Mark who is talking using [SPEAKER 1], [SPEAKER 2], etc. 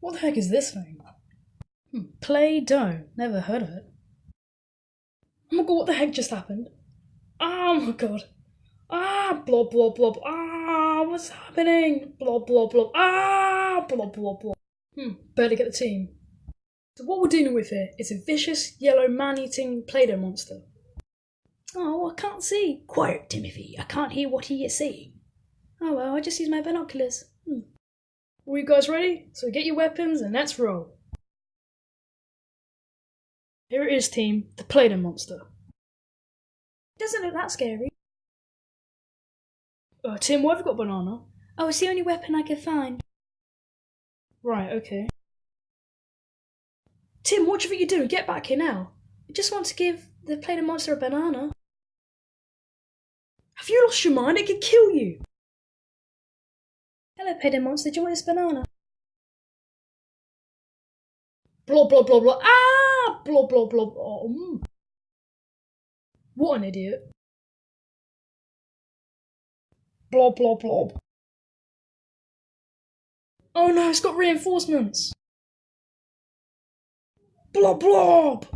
[SPEAKER 1] What the heck is this thing? Play-Doh. Never heard of it. Oh my god, what the heck just happened? Oh my god. Blob, blob, blob. What's happening? Blob, blob, blob. Blob, blob, blob. Better get the team. So what we're dealing with here is a vicious, yellow, man-eating Play-Doh monster. Oh, I can't see. Quiet, Timothy. I can't hear what he is saying. Oh well, I just use my binoculars. Are you guys ready? So get your weapons and let's roll. Here it is, team. The Play-Doh monster. Doesn't look that scary. Tim, why have you got a banana? Oh, it's the only weapon I could find. Right, okay. Tim, what do you think you're doing? Get back here now. I just want to give the Play-Doh monster a banana. Have you lost your mind? It could kill you. Hello, Play-Doh monster. Do you want this banana? Blob, blob, blob, blob. Blob, blob, blob. What an idiot. Blob, blob, blob. Oh no, it's got reinforcements. Blob, blob.